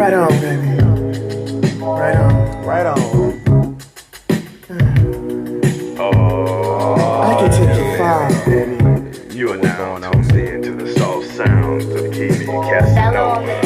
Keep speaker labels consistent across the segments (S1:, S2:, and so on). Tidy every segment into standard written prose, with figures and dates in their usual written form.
S1: Right on, baby. Right on.
S2: Right on.
S1: I can take you far.
S3: You are now tuned in to the soft sounds of Kimi and Casanova.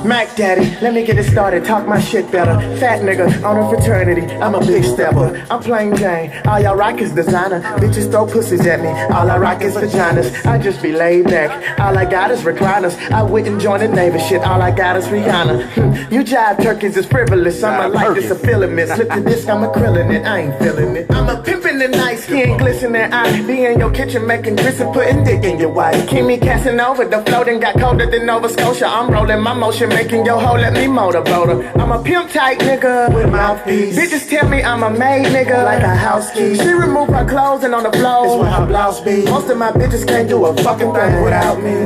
S1: Mac Daddy, let me get it started, talk my shit better. Fat nigga on a fraternity, I'm a big stepper. I'm plain Jane, all y'all rock is designer. Bitches throw pussies at me, all I rock is vaginas. I just be laid back, all I got is recliners. I wouldn't join the neighbor shit, all I got is Rihanna. You jive turkeys is frivolous, I'ma like this a filament. Slip the disc, I'm acrylic it, I ain't feeling it. I'm a pimpin' the night, skin glistening. I be in your kitchen making grits and putting dick in your wife. Kimi Casanova, the floating got colder than Nova Scotia. I'm rolling my motion, making your hoe let me motorboat her. I'm a pimp type nigga with mouthpiece. Bitches tell me I'm a maid nigga like a house key. She remove her clothes and on the floor is where her blouse be. Most of my bitches can't do a fucking thing without me.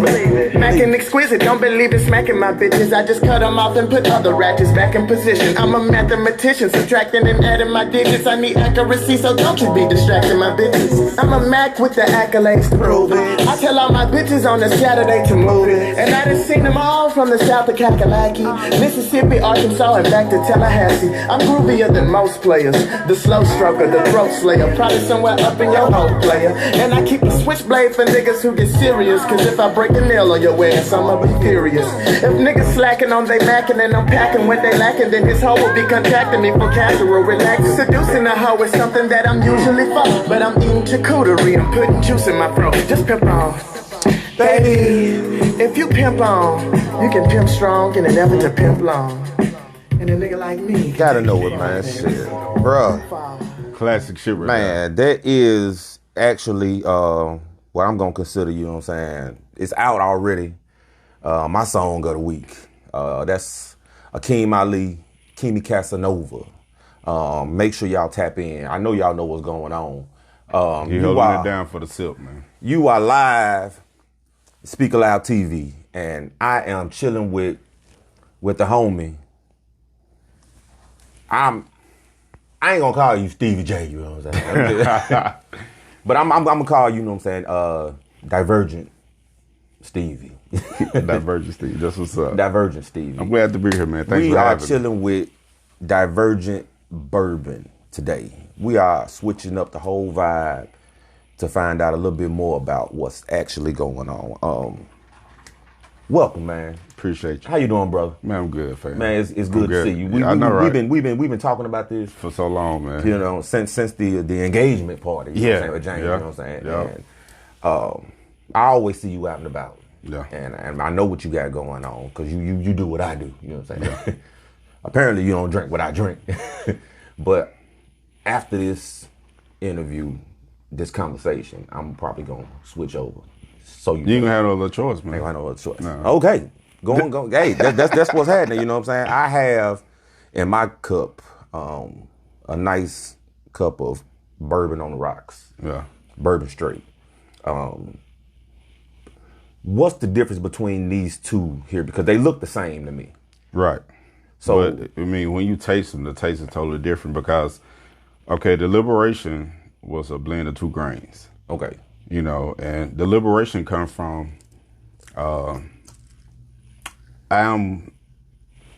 S1: Mackin' exquisite, don't believe in smacking my bitches. I just cut them off and put other ratchets back in position. I'm a mathematician, subtracting and adding my digits. I need accuracy, so don't you be distracting my bitches. I'm a Mac with the accolades to prove it. I tell all my bitches on a Saturday to move it. And I done seen them all from the south to Kakalaki, Mississippi, Arkansas, and back to Tallahassee. I'm groovier than most players. The slow stroker, the throat slayer, probably somewhere up in your hole, player. And I keep a switchblade for niggas who get serious, cause if I break a nail on your ass, I'ma be furious. If niggas slacking on they mackin' and I'm packing what they lacking, then his hoe will be contacting me for casserole. Relax, seducing a hoe is something that I'm usually for, but I'm eating charcuterie and putting juice in my throat. Just pimp on. Baby, if you pimp on, you can pimp strong and never to pimp long. And a nigga like me
S2: Gotta know it, man. Shit. Bruh.
S4: Classic shit right
S2: Man, that is actually what I'm gonna consider, you know what I'm saying? It's out already. My song of the week. That's Akeem Ali, Kimi Casanova. Make sure y'all tap in. I know y'all know what's going on.
S4: You holding it down for the silk, man.
S2: You are live, Speak Aloud TV, and I am chilling with the homie. I ain't gonna call you Stevie J, you know what I'm saying? But I'm gonna call you, know what I'm saying, Divergent Stevie.
S4: Divergent Stevie, that's what's up.
S2: Divergent Stevie.
S4: I'm glad to be here, man. Thanks
S2: we
S4: for
S2: are
S4: having
S2: chilling
S4: me.
S2: with Divergent Bourbon today. We are switching up the whole vibe to find out a little bit more about what's actually going on. Welcome, man.
S4: Appreciate you.
S2: How you doing, brother?
S4: Man, I'm good, fam.
S2: Man, it's good to see you.
S4: I know, right?
S2: We've been talking about this
S4: for so long, man.
S2: You know, since the engagement party. You know what I'm saying, with James,
S4: yeah.
S2: You know what I'm saying?
S4: Yeah.
S2: And I always see you out and about.
S4: Yeah.
S2: And I know what you got going on because you do what I do. You know what I'm saying? Yeah. Apparently you don't drink what I drink. But after this interview, this conversation, I'm probably gonna switch over. So you
S4: ain't gonna have no other choice, man.
S2: Ain't gonna have no other choice.
S4: No.
S2: Okay, go. Hey, that's what's happening. You know what I'm saying? I have in my cup a nice cup of bourbon on the rocks.
S4: Yeah,
S2: bourbon straight. What's the difference between these two here? Because they look the same to me.
S4: Right.
S2: So
S4: but, I mean, when you taste them, the taste is totally different because, okay, the Liberation was a blend of 2 grains.
S2: Okay.
S4: You know, and the Liberation comes from, I'm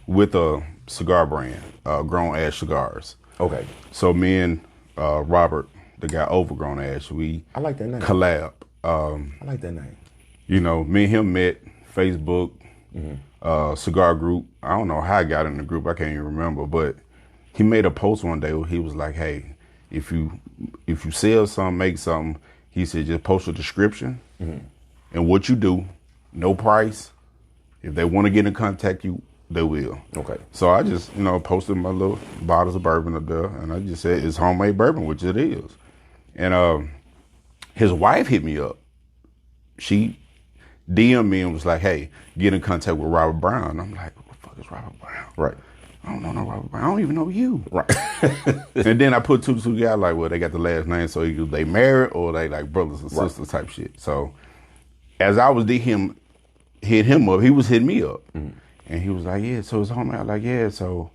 S4: with a cigar brand, Grown Ash Cigars.
S2: Okay.
S4: So me and Robert, the guy Overgrown Ash,
S2: I like that name.
S4: Collab.
S2: I like that name.
S4: You know, me and him met, Facebook, cigar group. I don't know how I got in the group. I can't even remember. But he made a post one day where he was like, hey, if you sell something, make something, he said, just post a description and what you do, no price. If they want to get in contact you, they will.
S2: Okay.
S4: So I just, posted my little bottles of bourbon up there, and I just said it's homemade bourbon, which it is. And his wife hit me up. She DM'd me and was like, hey, get in contact with Robert Brown. I'm like, what the fuck is Robert Brown?
S2: Right.
S4: I don't know no Robert Brown. I don't even know you.
S2: Right.
S4: And then I put 2 together, like, well, they got the last name, so either they married or they like brothers and sisters type shit. So as I was hit him up, he was hitting me up. And he was like, yeah, so it's homemade. I was like, yeah, so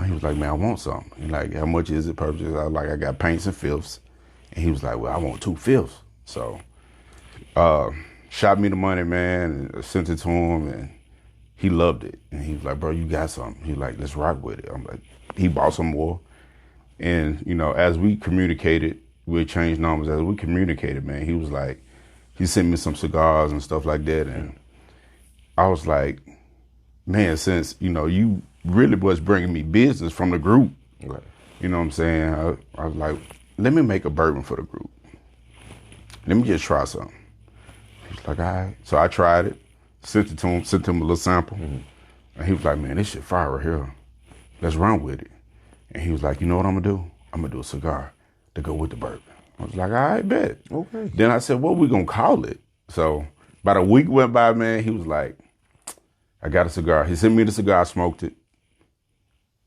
S4: he was like, man, I want something. He like, how much is it purchase? I was like, I got pints and fifths. And he was like, well, I want 2 fifths. So shot me the money, man, and sent it to him, and he loved it. And he was like, bro, you got something. He was like, let's rock with it. I'm like, he bought some more. And, you know, as we communicated, we changed numbers. As we communicated, man, he was like, he sent me some cigars and stuff like that. And I was like, man, since, you know, you really was bringing me business from the group,
S2: Right.
S4: you know what I'm saying? I was like, let me make a bourbon for the group. Let me just try something. He was like, all right. So I tried it, sent it to him, sent him a little sample. And he was like, man, this shit fire right here. Let's run with it. And he was like, you know what I'm gonna do? I'm gonna do a cigar to go with the bourbon. I was like, all right, bet.
S2: Okay.
S4: Then I said, what we gonna call it? So about a week went by, man, he was like, I got a cigar. He sent me the cigar, I smoked it.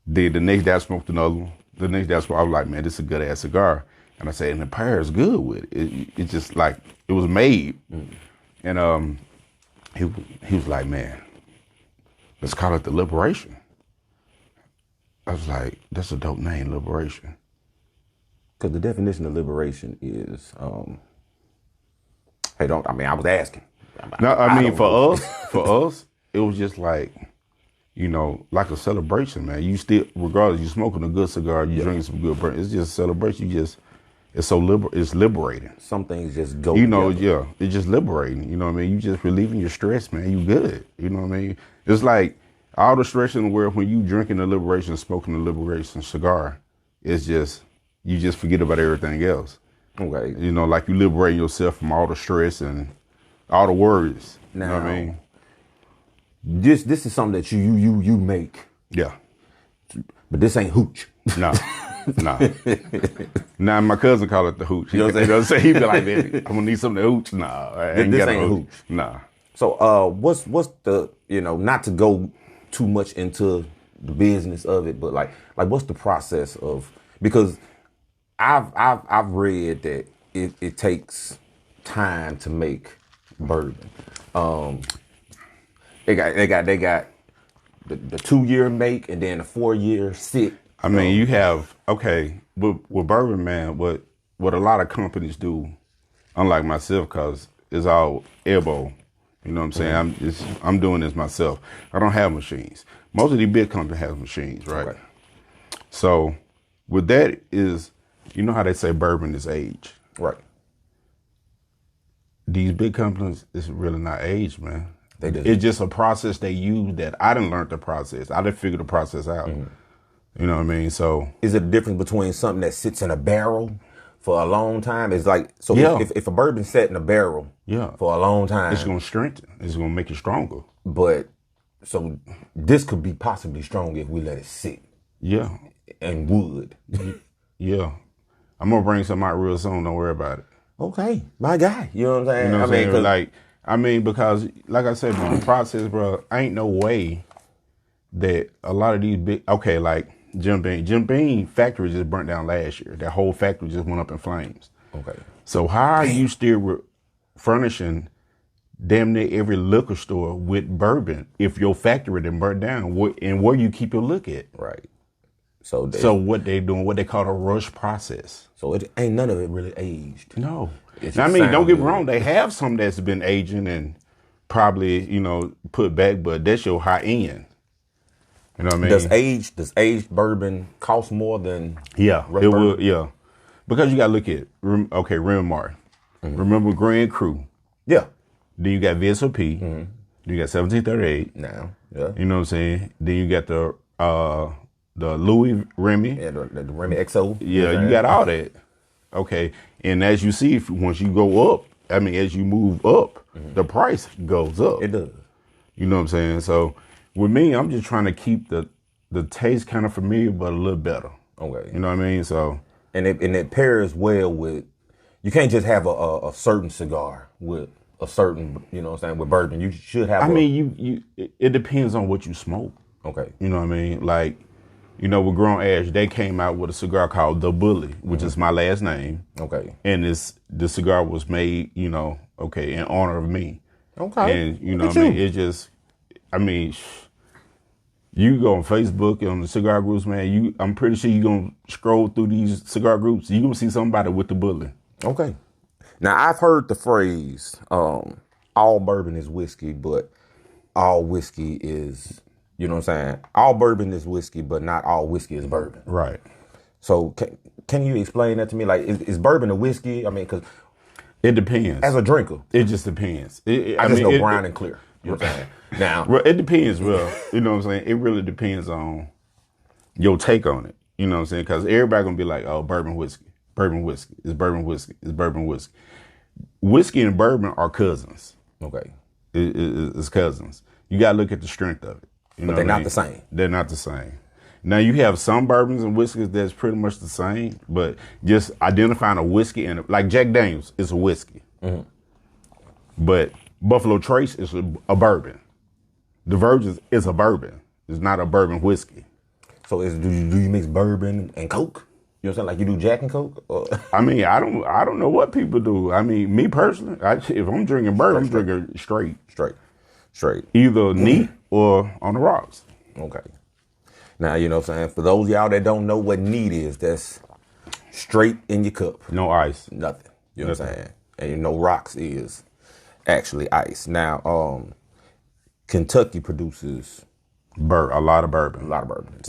S4: Then the next day I smoked another one. The next day I was like, man, this is a good ass cigar. And I said, and the pair is good with it. It's just like, it was made. And he was like, man, let's call it the Liberation. I was like, that's a dope name, Liberation.
S2: Because the definition of liberation is, hey, don't, I mean, I was asking.
S4: No, I mean,
S2: don't know.
S4: for us, it was just like, you know, like a celebration, man. You still, regardless, you smoking a good cigar, you drinking some good burn. It's just a celebration. It's so it's liberating.
S2: Some things just go
S4: You know,
S2: together.
S4: yeah, it's just liberating. You know what I mean? You just relieving your stress, man. You good. You know what I mean? It's like all the stress in the world when you drinking the liberation, smoking the liberation cigar, it's just, you just forget about everything else.
S2: Okay.
S4: You know, like you liberate yourself from all the stress and all the worries. You know what I
S2: Now-
S4: mean?
S2: This is something that you make,
S4: Yeah.
S2: but this ain't hooch.
S4: Nah. Nah. Nah, my cousin call it the hooch.
S2: You know what I'm saying?
S4: He be like, man, I'm gonna need something to hooch. Nah, I ain't
S2: This
S4: got
S2: ain't
S4: no
S2: hooch.
S4: Nah.
S2: So what's the, you know, not to go too much into the business of it, but like what's the process of, because I've read that it takes time to make bourbon. They got the 2-year make and then a 4-year sit.
S4: I mean, you have, okay, with bourbon, man, what a lot of companies do, unlike myself, because it's all elbow. You know what I'm saying? I'm doing this myself. I don't have machines. Most of these big companies have machines, right?
S2: Okay.
S4: So with that is, you know how they say bourbon is age.
S2: Right.
S4: These big companies, it's really not age, man.
S2: They just-
S4: It's just a process they use that I didn't learn the process. I didn't figure the process out. You know what I mean? So
S2: Is it a difference between something that sits in a barrel for a long time? It's like, so
S4: Yeah.
S2: if a bourbon sat in a barrel
S4: Yeah.
S2: for a long time,
S4: it's gonna strengthen. It's gonna make it stronger.
S2: but so this could be possibly stronger if we let it sit
S4: Yeah.
S2: and wood.
S4: Yeah. I'm gonna bring something out real soon. Don't worry about it.
S2: Okay, my guy. You know what I'm saying?
S4: You know what I'm saying?
S2: 'cause-
S4: Because like I said, man, the process, bro, ain't no way that a lot of these big, okay, like Jim Beam factory just burnt down last year. That whole factory just went up in flames.
S2: okay.
S4: So how are you still furnishing damn near every liquor store with bourbon if your factory done burnt down? And where you keep your liquor at?
S2: Right. So
S4: So what they doing, what they call a rush process.
S2: so it ain't none of it really aged.
S4: No.
S2: It
S4: I
S2: just
S4: mean, don't
S2: sound
S4: get me
S2: good.
S4: wrong. They have some that's been aging and probably, you know, put back, but that's your high end. You know what I mean?
S2: Does aged bourbon cost more than
S4: Yeah,
S2: rough
S4: it
S2: bourbon?
S4: will. Yeah, because you got to look at Rim Martin. Remember Grand Cru.
S2: Yeah.
S4: Then you got VSOP. Then you got 1738.
S2: Now, yeah.
S4: You know what I'm saying? Then you got the Louis Remy.
S2: Yeah, the Remy XO.
S4: Yeah, you got all that. Okay, and as you see, once you go up, I mean, as you move up, the price goes up.
S2: It does.
S4: You know what I'm saying? So with me, I'm just trying to keep the taste kind of familiar, but a little better.
S2: Okay.
S4: You know what I mean? So
S2: And it pairs well with, you can't just have a certain cigar with a certain, you know what I'm saying, with bourbon. You should have
S4: I mean, it depends on what you smoke.
S2: Okay.
S4: You know what I mean? Like, you know, with Grown Ash, they came out with a cigar called The Bully, which is my last name.
S2: Okay.
S4: And the cigar was made, you know, okay, in honor of me.
S2: Okay.
S4: And, you know
S2: Look
S4: what
S2: at
S4: I mean? It just, I mean, you go on Facebook and on the cigar groups, man, I'm pretty sure you're going to scroll through these cigar groups. You're going to see somebody with the bully.
S2: Okay. Now I've heard the phrase, all bourbon is whiskey, but all whiskey is, you know what I'm saying? All bourbon is whiskey, but not all whiskey is bourbon.
S4: Right.
S2: So can you explain that to me? Like, is bourbon a whiskey? I mean, because
S4: it depends.
S2: As a drinker,
S4: it just depends.
S2: I just know brown and clear. You know what I'm saying? Now,
S4: well, it depends. Well, you know what I'm saying? It really depends on your take on it. You know what I'm saying? Because everybody gonna be like, oh, bourbon whiskey. Bourbon whiskey. It's bourbon whiskey. It's bourbon whiskey. Whiskey and bourbon are cousins.
S2: Okay.
S4: It's cousins. You gotta look at the strength of it.
S2: But they're not the same.
S4: They're not the same. Now you have some bourbons and whiskeys that's pretty much the same, but just identifying a whiskey and like Jack Daniels is a whiskey, but Buffalo Trace is a bourbon. DiverGents is a bourbon. It's not a bourbon whiskey.
S2: So do you mix bourbon and Coke? You know what I'm saying? Like you do Jack and Coke? Or?
S4: I mean, I don't know what people do. I mean, me personally, if I'm drinking bourbon, I'm drinking straight. Either neat or on the rocks.
S2: Okay. Now, you know what I'm saying? For those of y'all that don't know what neat is, that's straight in your cup.
S4: No ice.
S2: Nothing. You know what I'm saying? And you know rocks is actually ice. Now, Kentucky produces
S4: a lot of bourbon.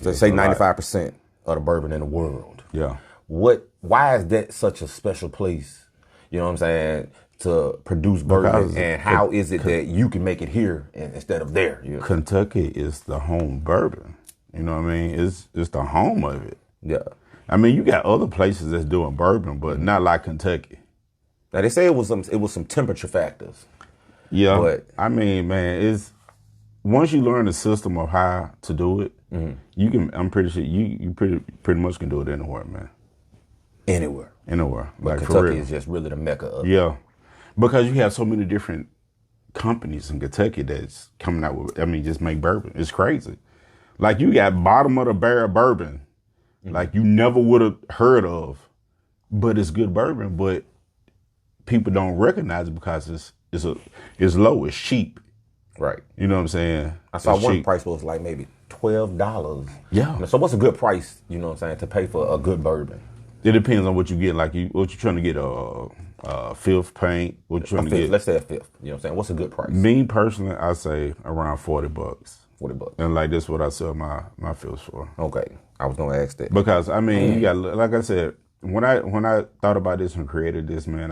S2: They say 95% of the bourbon in the world.
S4: Yeah.
S2: Why is that such a special place, you know what I'm saying, to produce bourbon? And how is it that you can make it here instead of there? You know?
S4: Kentucky is the home bourbon. You know what I mean? It's the home of it.
S2: Yeah.
S4: I mean, you got other places that's doing bourbon, but not like Kentucky.
S2: Now they say it was some temperature factors.
S4: Yeah.
S2: But
S4: I mean, man, it's once you learn the system of how to do it, you can. I'm pretty sure you pretty much can do it anywhere, man.
S2: Anywhere.
S4: Like
S2: Kentucky
S4: for real.
S2: is just really the mecca of it.
S4: Yeah, because you have so many different companies in Kentucky that's coming out with. I mean, just make bourbon. It's crazy. Like you got bottom of the barrel bourbon, like you never would have heard of, but it's good bourbon. But people don't recognize it because it's low, it's cheap.
S2: Right.
S4: You know what I'm saying?
S2: I saw
S4: it's
S2: one
S4: cheap.
S2: price was like maybe $12.
S4: Yeah.
S2: So what's a good price, you know what I'm saying, to pay for a good bourbon?
S4: It depends on what you get. Like what you trying to get a fifth paint. What you trying to get?
S2: Let's say a fifth. You know what I'm saying? What's a good price?
S4: Me personally, I say around $40.
S2: $40.
S4: And like this is what I sell my fifths for.
S2: Okay. I was gonna ask that.
S4: Because I mean, you got, like I said, when I thought about this and created this, man,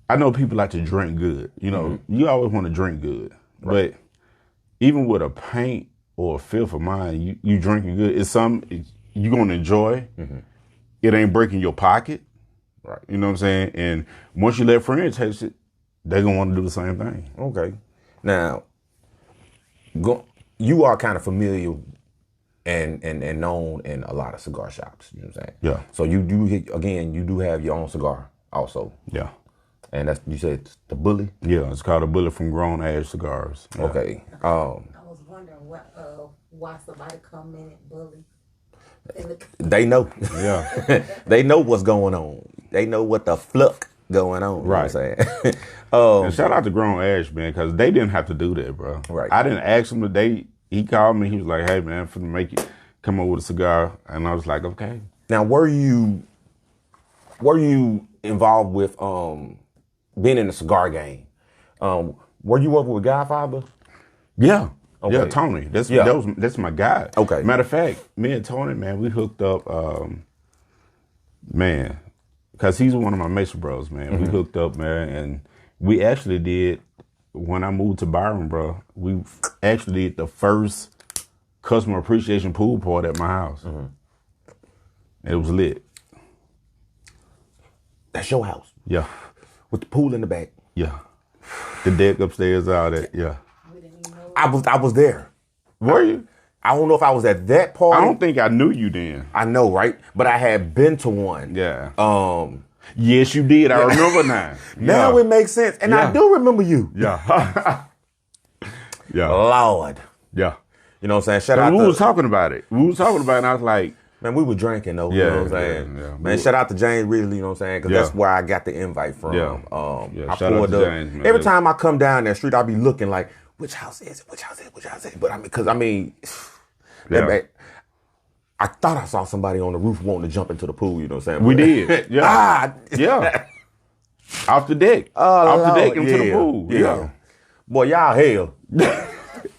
S4: I know people like to drink good. You know, you always want to drink good. Right. But even with a paint or a fifth of mine, you drinking good. It's something you're gonna enjoy. It ain't breaking your pocket.
S2: Right.
S4: You know what I'm saying? And once you let friends taste it, they're gonna want to do the same thing.
S2: Okay. Now, you are kind of familiar and known in a lot of cigar shops. You know what I'm saying?
S4: Yeah.
S2: So you do have your own cigar also.
S4: Yeah.
S2: And that's, you said it's the Bully?
S4: Yeah, it's called a Bully from Grown Ash Cigars. Yeah.
S2: Okay.
S5: I was wondering why somebody come in at Bully.
S2: They know.
S4: Yeah.
S2: They know what's going on. They know what the fluck going on.
S4: Right.
S2: You know what I'm saying?
S4: And shout out to Grown Ash, man, because they didn't have to do that, bro.
S2: Right.
S4: I didn't ask him today. He called me. He was like, hey, man, I'm finna make you come up with a cigar. And I was like, okay.
S2: Now, were you involved with being in the cigar game? Were you working with Godfather?
S4: Yeah.
S2: Okay.
S4: Yeah, Tony. That's my guy.
S2: Okay.
S4: Matter of fact, me and Tony, man, we hooked up, man, because he's one of my Mason bros, man. We hooked up, man, and we actually did, when I moved to Byron, bro, we actually did the first customer appreciation pool party at my house. It was lit.
S2: That's your house.
S4: Yeah.
S2: With the pool in the back.
S4: Yeah. The deck upstairs, all that, yeah.
S2: I was there.
S4: Were you?
S2: I don't know if I was at that party.
S4: I don't think I knew you then.
S2: I know, right? But I had been to one.
S4: Yeah.
S2: Yes, you did. I remember now. Now it makes sense. And I do remember you.
S4: Yeah. Yeah.
S2: Lord.
S4: Yeah.
S2: You know what I'm saying? Shout out
S4: we
S2: to...
S4: was talking about it. We was talking about it, and I was like...
S2: Man, we were drinking, though. You know what I'm saying?
S4: Yeah.
S2: Man, shout out to James Ridley, you know what I'm saying? Because that's where I got the invite from.
S4: Yeah.
S2: I
S4: Shout out to James, man.
S2: Every time I come down that street, I'll be looking like, which house is it? Which house is it? Which house is it? But I thought I saw somebody on the roof wanting to jump into the pool, you know what I'm saying?
S4: We did. Yeah. Yeah. Off the deck. Off the deck into the pool. Yeah.
S2: Boy, y'all hell.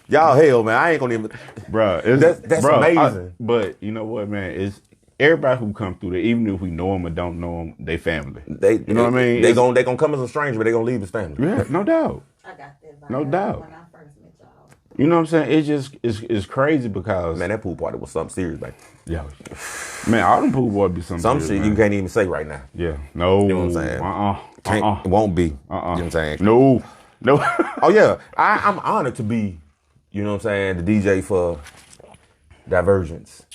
S2: Y'all hell, man. I ain't gonna even.
S4: Bruh,
S2: That's amazing.
S4: But you know what, man? It's everybody who come through there, even if we know them or don't know them, they family. You know what I mean?
S2: They gonna come as a stranger, but they gonna leave as family.
S4: Yeah, no doubt.
S5: I got that vibe
S4: No doubt.
S5: when I first met y'all.
S4: You know what I'm saying? It's just it's crazy because
S2: Man, that pool party was something serious, man.
S4: yeah, man, all them pool boys be something.
S2: Some
S4: serious,
S2: shit
S4: man.
S2: you can't even say right now.
S4: Yeah, no.
S2: You know what I'm saying? It won't be. You know what I'm saying?
S4: No.
S2: Oh yeah, I'm honored to be, you know what I'm saying, the DJ for DiverGents.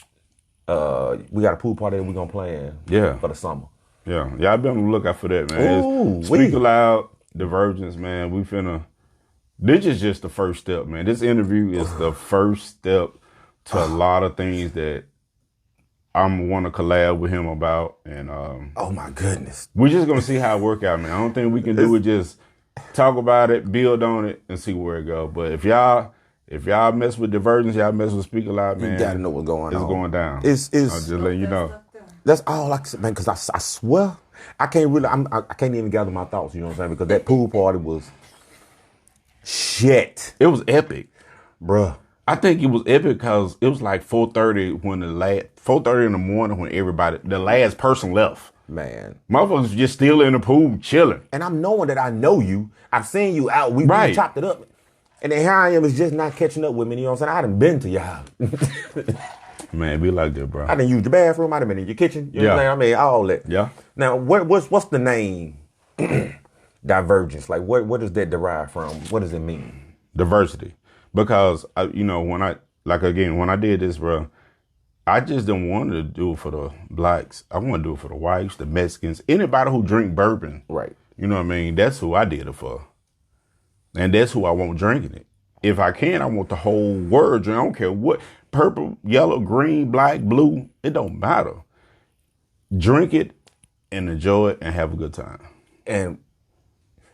S2: We got a pool party that we're gonna play in.
S4: Yeah.
S2: For the summer.
S4: Yeah, y'all be on the lookout for that, man.
S2: Ooh,
S4: Speak Aloud, DiverGents, man. We finna. This is just the first step, man. This interview is the first step to a lot of things that I'm want to collab with him about, and
S2: Oh my goodness.
S4: we're just gonna see how it work out, man. I don't think we can do it just talk about it, build on it, and see where it go. But if y'all mess with DiverGents, y'all mess with Speak Aloud, man.
S2: You gotta know what's going on.
S4: It's going down.
S2: It's
S4: I'm just letting you know.
S2: That's all I can say, man. Because I swear I can't really. I can't even gather my thoughts. You know what I'm saying? Because that pool party was shit,
S4: It was epic.
S2: bruh.
S4: I think it was epic because it was like 4:30 when 4:30 in the morning when the last person left.
S2: Man.
S4: Motherfuckers just still in the pool chilling.
S2: And I'm knowing that I know you. I've seen you out. We
S4: Right.
S2: chopped it up. And then here I am, is just not catching up with me. You know what I'm saying? I done been to y'all.
S4: Man, be like that, bro.
S2: I done used the bathroom. I done been in your kitchen. You know what I'm saying? I mean, all that.
S4: Yeah.
S2: Now, what's the name? Divergence. Like, what does that derive from? What does it mean?
S4: Diversity. Because, when I did this, bro, I just didn't want to do it for the blacks. I want to do it for the whites, the Mexicans, anybody who drink bourbon.
S2: Right.
S4: You know what I mean? That's who I did it for. And that's who I want drinking it. If I can, I want the whole world drink. I don't care what, purple, yellow, green, black, blue. It don't matter. Drink it and enjoy it and have a good time.
S2: And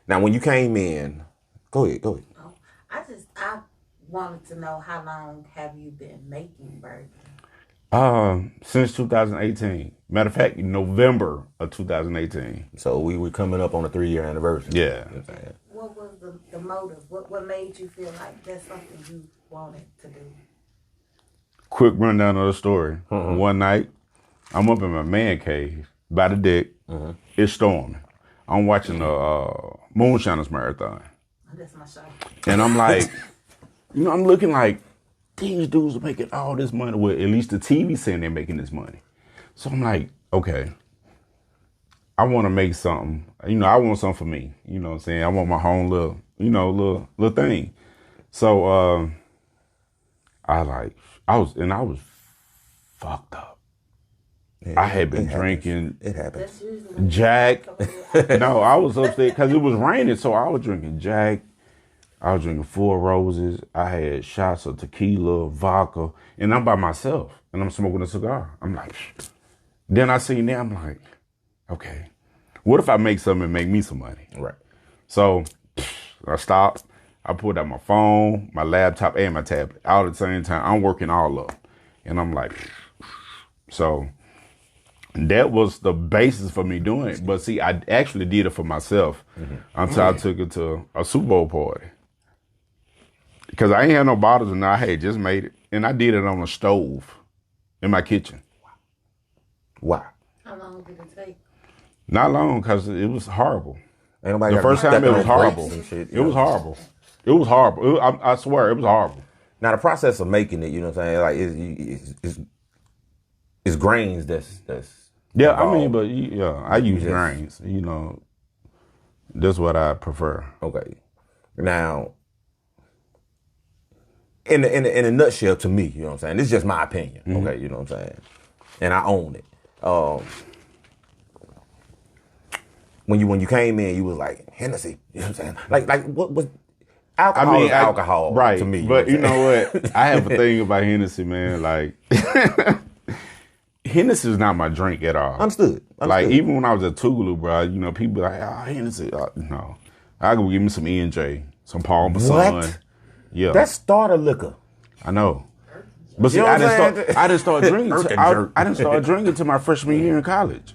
S2: now, when you came in, go ahead.
S5: Oh, I wanted to know, how long have you been making bourbon?
S4: Since 2018. Matter of fact, November of 2018.
S2: So we were coming up on a 3-year anniversary.
S4: Yeah.
S2: You know what I'm saying?
S5: What was the motive? What made you feel like that's something you wanted to do?
S4: Quick rundown of the story. One night, I'm up in my man cave by the deck. It's storming. I'm watching the Moonshiners Marathon.
S5: That's my shot.
S4: And I'm like, I'm looking like, these dudes are making all this money. Well, at least the TV saying they're making this money. So I'm like, okay, I want to make something. I want something for me. You know what I'm saying? I want my own little, little thing. So I was fucked up.
S2: Yeah,
S4: I had been
S2: it
S4: drinking
S2: It happens.
S5: That's usually
S4: Jack. No, I was upset because it was raining, so I was drinking Jack. I was drinking 4 Roses. I had shots of tequila, vodka, and I'm by myself, and I'm smoking a cigar. I'm like, then I see now, I'm like, okay, what if I make something and make me some money?
S2: Right.
S4: So I stopped. I pulled out my phone, my laptop, and my tablet all at the same time. I'm working all of them, and I'm like, so that was the basis for me doing it. But see, I actually did it for myself until I took it to a Super Bowl party. Because I ain't had no bottles and I had just made it. And I did it on a stove in my kitchen.
S2: Wow.
S5: How long did it take?
S4: Not long, because it was horrible.
S2: Ain't nobody
S4: The
S2: got
S4: first
S2: to
S4: time
S2: step
S4: it was
S2: on brakes
S4: horrible.
S2: and shit,
S4: It was horrible. It was horrible. I swear, it was horrible.
S2: Now the process of making it, you know what I'm saying? Like it's grains that's
S4: Yeah,
S2: involved.
S4: I mean, but I use grains. That's what I prefer.
S2: Okay. Now, in a nutshell, to me, you know what I'm saying? This is just my opinion. Okay, you know what I'm saying? And I own it. When you came in, you was like Hennessy. You know what I'm saying? Like what was alcohol? Is alcohol,
S4: right?
S2: To me,
S4: But you
S2: know
S4: know what? I have a thing about Hennessy, man. Like Hennessy is not my drink at all.
S2: Understood.
S4: Like even when I was at Tougaloo, bro, people be like, Hennessy. No, I go give me some E&J, some Parmesan.
S2: What?
S4: Yeah,
S2: That's starter liquor.
S4: I know. But see,
S2: You know
S4: I
S2: what I'm
S4: didn't
S2: saying?
S4: start drinking.
S2: Jerk and
S4: I
S2: jerk.
S4: didn't start drinking till my freshman year in college.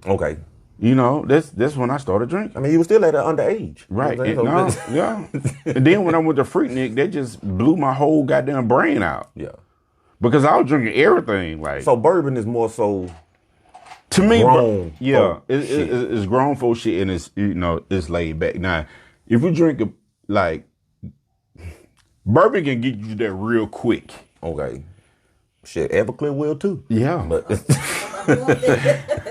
S2: Okay.
S4: You know, that's when I started drinking.
S2: I mean, you were still at an underage.
S4: Right.
S2: You know what I'm saying?
S4: Yeah. And then when I went to Freaknik, they just blew my whole goddamn brain out.
S2: Yeah.
S4: Because I was drinking everything. Like,
S2: So bourbon is more so
S4: to me,
S2: grown
S4: it's grown folk shit, and it's, you know, it's laid back. Now, if you drink like bourbon can get you there real quick.
S2: okay. Shit, Everclear will too.
S4: Yeah.
S2: But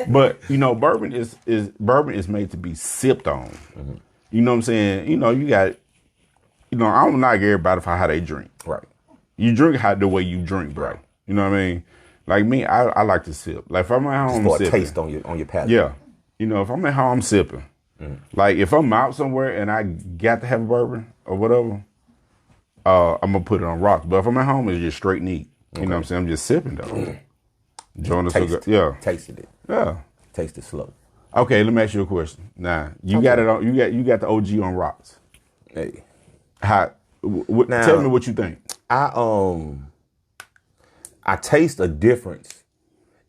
S4: But you know, bourbon is made to be sipped on.
S2: Mm-hmm.
S4: You know what I'm saying? You know, you got, you know, I don't knock everybody for how they drink.
S2: right.
S4: You drink the way you drink, bro.
S2: Right.
S4: You know what I mean? Like me, I like to sip. Like if I'm at home,
S2: For
S4: I'm
S2: a
S4: sipping.
S2: taste on your palate.
S4: Yeah. You know, if I'm at home, I'm sipping. Like if I'm out somewhere and I got to have a bourbon or whatever, I'm gonna put it on rocks. But if I'm at home, it's just straight neat. You know what I'm saying? I'm just sipping though. Enjoying the cigar. Yeah.
S2: Tasted it.
S4: Yeah.
S2: Taste it slow.
S4: Okay, let me ask you a question. Now, you got it on. You got the OG on rocks.
S2: Hey.
S4: How?
S2: Now-
S4: Tell me what you think.
S2: I taste a difference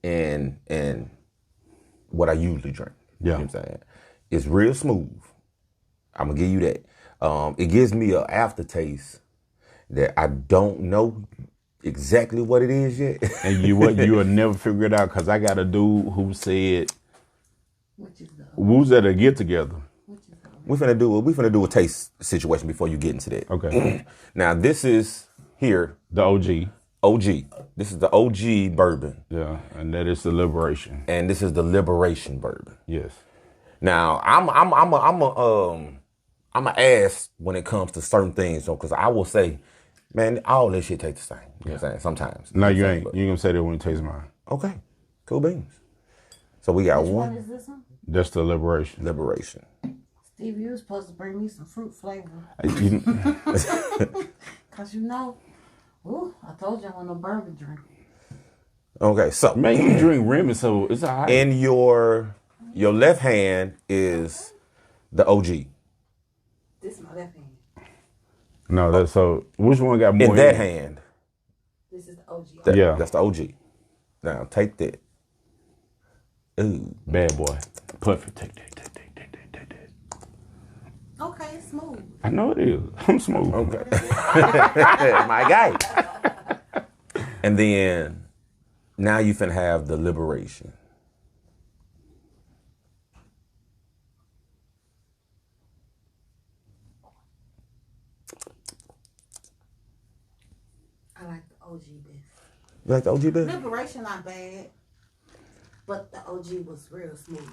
S2: in what I usually drink.
S4: Yeah.
S2: You know what I'm saying? It's real smooth. I'm gonna give you that. It gives me an aftertaste that I don't know exactly what it is yet.
S4: And you will never figure it out, because I got a dude who said, we was at a get together.
S2: we finna do a taste situation before you get into that.
S4: Okay.
S2: Now this is here
S4: The OG.
S2: OG. This is the OG bourbon,
S4: Yeah. And that is the Liberation.
S2: and this is the Liberation bourbon.
S4: Yes.
S2: Now I'm a ass when it comes to certain things, though, because I will say, man, all this shit tastes the same. You know what I'm saying? Sometimes.
S4: No, you
S2: know what I'm
S4: ain't.
S2: saying?
S4: You ain't gonna say that when you taste mine.
S2: But- okay. Cool beans. So we got
S5: Which one
S2: one
S5: is this one?
S4: That's the Liberation.
S2: Liberation.
S5: Steve, you was supposed to bring me some fruit flavor. Cause you know, ooh, I told you I want no bourbon drink.
S2: Okay, so
S4: Man, you drink Remy, so it's all right.
S2: in your left hand is the OG.
S5: This my left hand.
S4: No, that's so. Which one got more
S2: In that
S4: it?
S2: hand,
S5: This is the OG.
S4: Yeah.
S2: that's the OG. Now take that. Ooh,
S4: Bad boy. Perfect. Take that.
S5: Okay, it's smooth.
S4: I know it is. I'm smooth.
S2: okay. My guy. And then now you finna have the Liberation.
S5: I like the OG best.
S2: You like the OG best?
S5: Liberation not bad, but the OG was real smooth.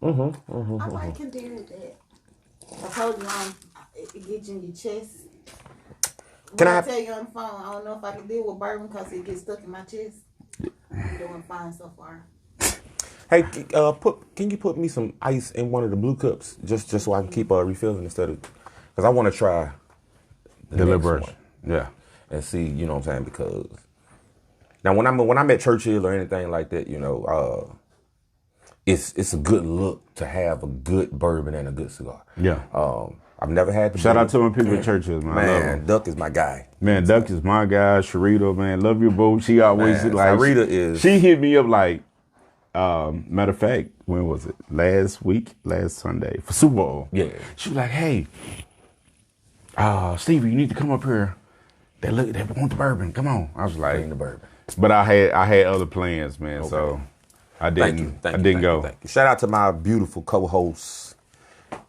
S5: I might can deal with that. I told you it gets you in your chest.
S2: Can
S5: When
S2: I-
S5: I tell you on the phone, I don't know if I can deal with bourbon because it gets stuck in my chest. I'm doing fine so far.
S2: Hey, can you put me some ice in one of the blue cups just so I can keep refilling instead of, because I want to try
S4: The
S2: next
S4: Liberation.
S2: one
S4: Yeah.
S2: and see, you know what I'm saying? Because now when I'm at Churchill or anything like that, you know, it's a good look to have a good bourbon and a good cigar.
S4: Yeah.
S2: I've never had the
S4: Shout out to my people at Churches, man. I love 'em.
S2: man. Duck is my guy.
S4: Man, Duck is my guy. Sharita, man, love you, boo. She always
S2: Man,
S4: like.
S2: Sharita is-
S4: She hit me up like. Matter of fact, when was it? Last Sunday for Super Bowl.
S2: Yeah.
S4: She was like, "Hey, Stevie, you need to come up here. They want the bourbon. Come on." I was like,
S2: Bring the bourbon.
S4: but I had other plans, man. So I didn't.
S2: Thank you.
S4: I didn't go.
S2: Thank you. Shout out to my beautiful co-host,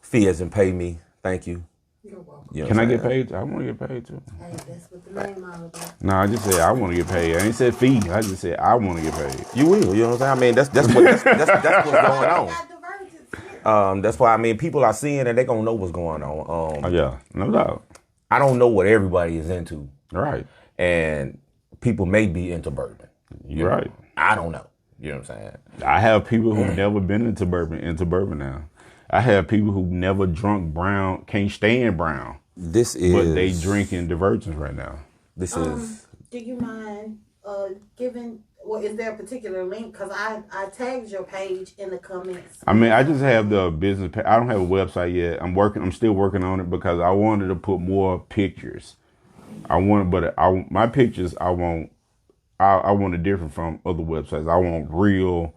S2: Fee as in Pay Me. Thank you.
S5: You're welcome.
S2: You know
S4: Can
S2: what
S4: I
S2: I'm
S4: get
S2: saying?
S4: paid? I want to get paid too.
S5: Hey, that's what the name all about.
S4: No, I just said I want to get paid. I ain't said fee. I just said I want to get paid.
S2: You will. You know what I'm saying? I mean, that's what's going on.
S5: Got DiverGents here.
S2: That's why I mean people are seeing and they gonna know what's going on.
S4: Oh, yeah, no doubt.
S2: I don't know what everybody is into,
S4: Right.
S2: and people may be into bourbon.
S4: You're right.
S2: I don't know. You know what I'm saying?
S4: I have people who've never been into bourbon now. I have people who've never drunk brown, can't stand brown,
S2: This is.
S4: but they drinking DiverGents right now.
S2: This is.
S5: Do you mind giving? Well, is there a particular link? Because I tagged your page in the comments.
S4: I mean, I just have the business page. I don't have a website yet. I'm still working on it because I wanted to put more pictures. My pictures, I want it different from other websites. I want real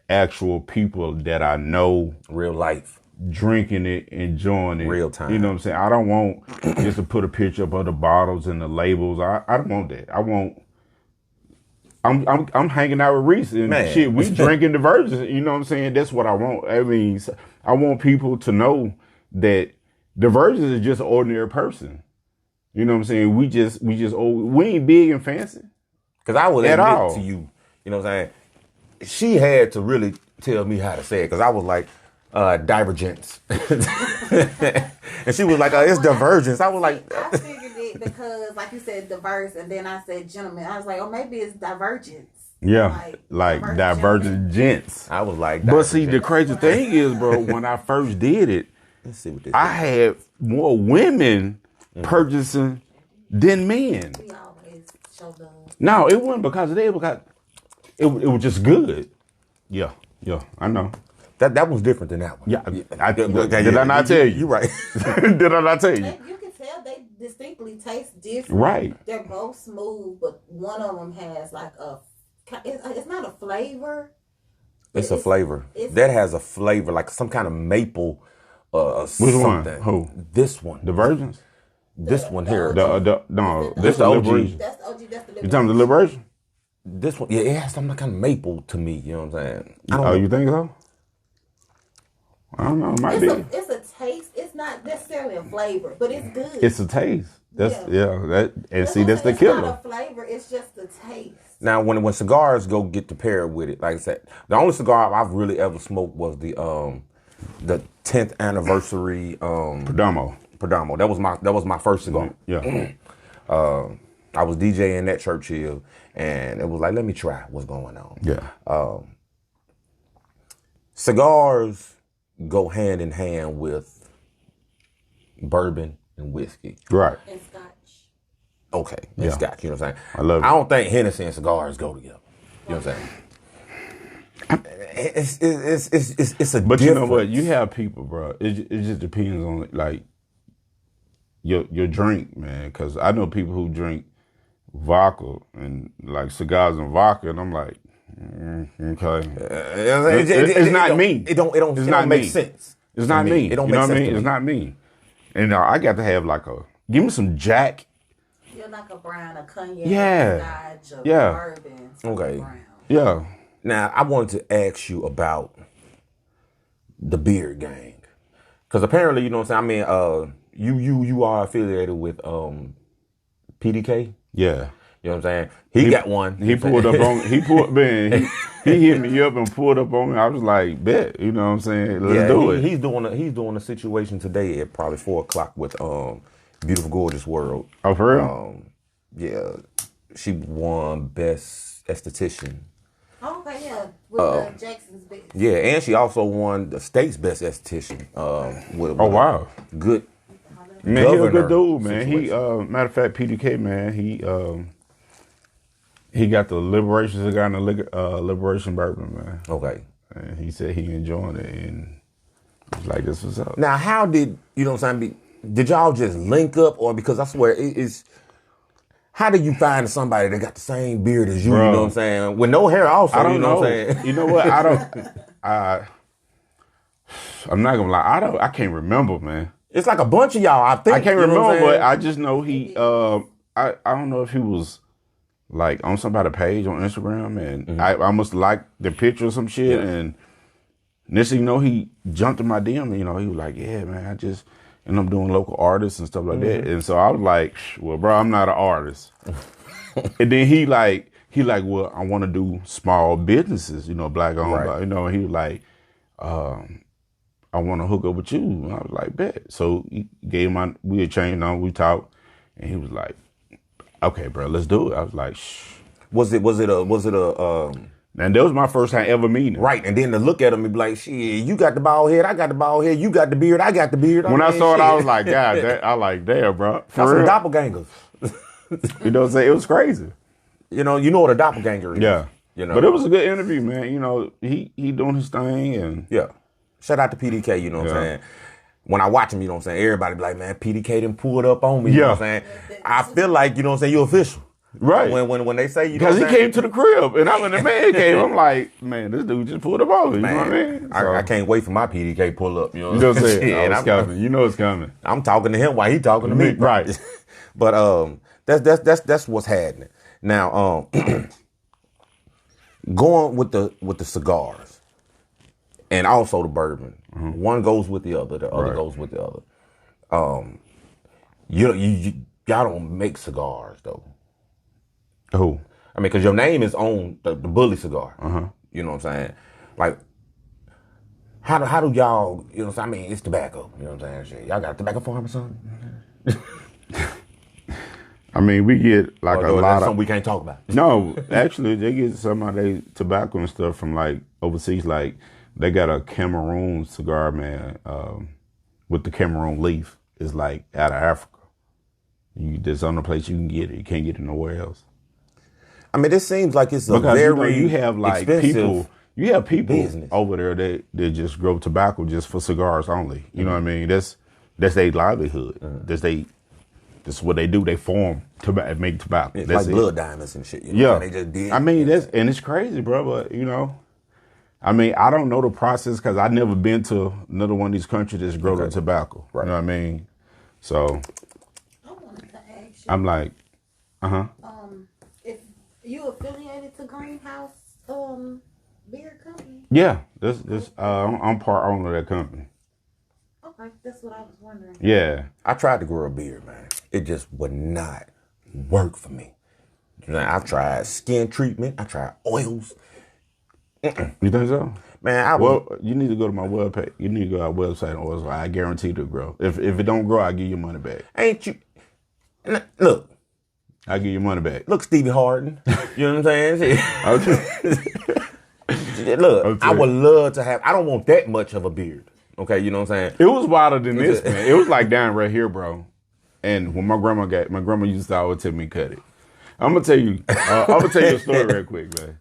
S4: actual people that I know
S2: Real life.
S4: drinking it, enjoying it.
S2: Real time.
S4: You know what I'm saying? I don't want just to put a picture up of the bottles and the labels. I don't want that. I'm hanging out with Reese and
S2: Man.
S4: shit. We drinking DiverGents. You know what I'm saying? That's what I want. I mean, I want people to know that DiverGents is just an ordinary person. You know what I'm saying? We ain't big and fancy.
S2: Because I would
S4: At
S2: admit
S4: all.
S2: to you, you know what I'm saying? She had to really tell me how to say it because I was like, DiverGents. And she was like, it's DiverGents. I was like,
S5: I figured it because, like you said, diverse, and then I said gentlemen. I was like, oh, maybe it's DiverGents.
S4: Yeah, like divergent gents.
S2: I was like,
S4: But see, the
S2: DiverGents.
S4: crazy thing is, bro, when I first did it,
S2: Let's see what this
S4: I had more women purchasing than men.
S5: We always show love.
S4: No, it wasn't because of that. Because it was just good. Yeah, I know.
S2: That was different than that one.
S4: Yeah,
S2: Okay,
S4: did I not tell you?
S2: You're right.
S4: Did I not tell you?
S5: You can tell they distinctly taste different.
S4: Right.
S5: They're both smooth, but one of them has like it's not a flavor.
S2: It's a flavor.
S5: it's-
S2: That has a flavor, like some kind of maple
S4: Which
S2: something.
S4: one? Who?
S2: This one.
S4: Divergence?
S2: This one here.
S4: No,
S5: This
S4: this
S2: the
S4: the
S2: OG.
S4: liberation.
S5: That's the OG. That's the
S4: You talking the liberation?
S2: This one, yeah, it has some kind of maple to me. You know what I'm saying? I don't
S4: Oh,
S2: know.
S4: you think so? I don't know. It might be.
S5: It's a taste. It's not necessarily a flavor, but it's good.
S4: It's a taste. That's
S5: Yeah.
S4: that. And see,
S5: what
S4: that's the
S5: I'm saying. It's
S4: killer.
S5: not a flavor. It's just the taste.
S2: Now, when cigars go get to pair with it, like I said, the only cigar I've really ever smoked was the 10th anniversary
S4: Perdomo.
S2: Perdomo. That was my first cigar.
S4: Yeah.
S2: I was DJing at Churchill, and it was like, let me try what's going on.
S4: Yeah.
S2: Cigars go hand in hand with bourbon and whiskey.
S4: Right.
S5: And scotch.
S2: Okay, and
S4: Yeah.
S2: scotch. You know what I'm saying?
S4: I love it.
S2: I don't think Hennessy and cigars go together. You know what I'm saying? It's a.
S4: But you know what?
S2: difference.
S4: You have people, bro. It just depends on like your drink, man. Because I know people who drink vodka and like cigars and vodka, and I'm like, okay, it's not me.
S2: It don't make
S4: me.
S2: sense.
S4: It's not me.
S2: It don't
S4: You
S2: make
S4: know what I
S2: sense.
S4: mean?
S2: to
S4: It's
S2: me.
S4: not me. And I got to have like give me some Jack.
S5: You're like a brown, a cognac,
S4: Yeah.
S5: scotch, a
S4: Yeah.
S5: bourbon.
S2: Okay.
S5: Brown.
S4: Yeah.
S2: Now I wanted to ask you about the Beard Gang, because apparently you know what I'm saying. I mean, you are affiliated with PDK.
S4: Yeah.
S2: You know what I'm saying? He got one.
S4: He pulled up on. He hit me up and pulled up on me. I was like, bet. You know what I'm saying? Let's do it.
S2: He's doing a situation today at probably 4:00 with Beautiful Gorgeous World.
S4: Oh, for real?
S2: Yeah, she won best esthetician.
S5: Oh, okay, yeah. With Jackson's big.
S2: Yeah, and she also won the state's best esthetician. With
S4: Oh, wow.
S2: Good.
S4: Man, he a
S2: governor
S4: good dude, man. He
S2: situation.
S4: matter of fact, PDK, man, he got the Liberation cigar and the Liberation bourbon, man.
S2: Okay.
S4: And he said he enjoyed it, and I was like, this was up.
S2: Now, how did you know what I'm saying? Did y'all just link up, or because I swear it's. How do you find somebody that got the same beard as you?
S4: Bro.
S2: You know what I'm saying? With no hair, also.
S4: I don't
S2: you know
S4: know.
S2: what I'm saying?
S4: You know what? I'm not gonna lie. I can't remember, man.
S2: It's like a bunch of y'all. I think
S4: I can't
S2: you know what I'm
S4: remember, but
S2: saying?
S4: I just know he. I don't know if he was like on somebody's page on Instagram, and I must like the picture or some shit.
S2: Yeah.
S4: And next thing you know, he jumped in my DM. You know, he was like, "Yeah, man, I just and I'm doing local artists and stuff like that." And so I was like, "Well, bro, I'm not an artist." And then he like, "Well, I want to do small businesses, you know, black owned,
S2: Right.
S4: you know." And he was like, I want to hook up with you. And I was like, bet. So he gave we had changed on, we talked, and he was like, okay, bro, let's do it. I was like, shh.
S2: Was it a
S4: And that was my first time ever meeting him.
S2: right? And then to look at him and be like, shit, you got the bald head, I got the bald head, you got the beard, I got the beard.
S4: When I
S2: mean,
S4: saw it,
S2: shit.
S4: I was like, God, I like, damn, bro.
S2: Got
S4: For
S2: some
S4: real.
S2: doppelgangers.
S4: You know what I'm saying? It was crazy.
S2: You know what a doppelganger is.
S4: Yeah.
S2: You know.
S4: But it was a good interview, man. You know, he doing his thing, and
S2: Yeah. Shout out to PDK, you know what I'm
S4: Yeah.
S2: saying? When I watch him, you know what I'm saying? Everybody be like, man, PDK done pulled up on me, you know what I'm saying? I feel like, you know what I'm saying, you official.
S4: Right.
S2: When they say you
S4: Because he came to the crib, and when the man came, I'm like, man, this dude just pulled him over. You know what I mean? So,
S2: I can't wait for my PDK pull up. You know
S4: what I'm saying?
S2: Shit,
S4: It's coming. You know it's coming.
S2: I'm talking to him while he talking to me.
S4: Right.
S2: But that's what's happening now. Going with the cigars, and also the bourbon. Mm-hmm. One goes with the other. The other goes with the other. Y'all don't make cigars though.
S4: Who?
S2: I mean, because your name is on the Bully cigar.
S4: Uh-huh.
S2: You know what I'm saying? Like, how do y'all? You know what I'm saying? I mean, it's tobacco. You know what I'm saying? Shit. Y'all got a tobacco farm or something?
S4: I mean, we get like a lot of
S2: something we can't talk about.
S4: No, actually, they get some of their tobacco and stuff from like overseas. Like they got a Cameroon cigar, man, with the Cameroon leaf. It's like out of Africa. There's only place you can get it. You can't get it nowhere else.
S2: I mean, this seems like it's a
S4: because
S2: very
S4: you have like people. You have people
S2: business
S4: over there that just grow tobacco just for cigars only. You know what I mean? That's their livelihood. That's what they do. They farm tobacco, make tobacco.
S2: It's
S4: that's
S2: like
S4: it.
S2: blood diamonds and shit. You know?
S4: Yeah,
S2: They just did.
S4: I mean, and it's crazy, bro. But you know, I mean, I don't know the process because I've never been to another one of these countries that's grow the tobacco. Right. You know what I mean? So
S5: I wanted to ask you.
S4: I'm like,
S5: if you affiliated to Greenhouse Beer Company?
S4: Yeah, this I'm part owner of that company.
S5: Okay, that's what I was wondering.
S4: Yeah,
S2: I tried to grow a beard, man. It just would not work for me. You know, I've tried skin treatment. I tried oils.
S4: You think so?
S2: Man,
S4: you need to go to my webpage. You need to go to our website or I guarantee it'll grow. If it don't grow, I'll give you money back.
S2: Ain't you? Look.
S4: I'll give you money back.
S2: Look, Stevie Harden. You know what I'm saying?
S4: Okay.
S2: Look, I would love to have. I don't want that much of a beard. Okay, you know what I'm saying?
S4: It was wilder than this, man. It was like down right here, bro. And when my grandma used to always tell me cut it. I'm gonna tell you a story real quick, man.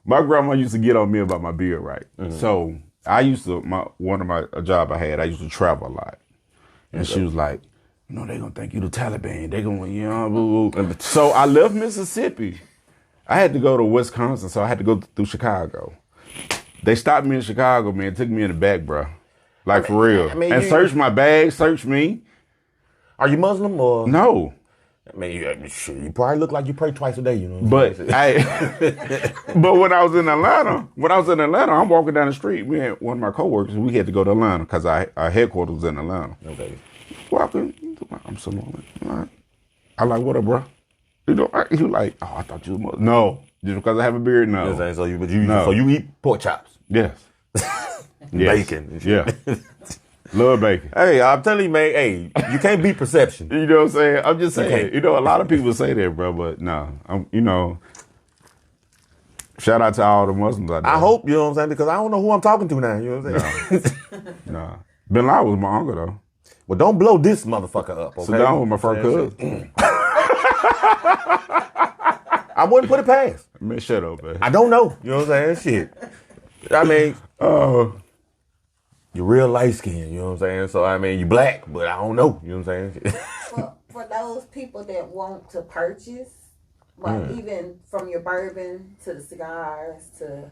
S4: My grandma used to get on me about my beard, right? Mm-hmm. So I used to a job I had. I used to travel a lot, and she was like, "You know, they gonna think you the Taliban. They gonna, you know, boo boo." So I left Mississippi. I had to go to Wisconsin, so I had to go through Chicago. They stopped me in Chicago, man. Took me in the back, bro. Like, for real. And searched my bag, searched me.
S2: Are you Muslim or?
S4: No.
S2: I mean, you probably look like you pray twice a day, you know.
S4: But but when I was in Atlanta, I'm walking down the street. We had one of my coworkers. We had to go to Atlanta because our headquarters was in Atlanta.
S2: Okay.
S4: Walking, I'm so lonely. I like, what up, bro? You know, he was like, oh, I thought you was Muslim. No, just because I have a beard, no.
S2: You know so you eat pork chops?
S4: Yes.
S2: Bacon. And shit.
S4: Yeah. Love bacon.
S2: Hey, I'm telling you, man. Hey, you can't beat perception.
S4: You know what I'm saying? I'm just saying. You know, a lot of people say that, bro, but no. You know, shout out to all the Muslims out there.
S2: I hope, you know what I'm saying, because I don't know who I'm talking to now. You know what I'm saying?
S4: No. Bin Laden was my uncle, though.
S2: Well, don't blow this motherfucker up, okay?
S4: Saddam was my first cousin.
S2: I wouldn't put it past.
S4: Man, shut up, man.
S2: I don't know. You know what I'm saying? Shit. I mean, you're real light skinned, you know what I'm saying? So, I mean, you black, but I don't know. You know what I'm saying?
S5: For those people that want to purchase, like even from your bourbon to the cigars to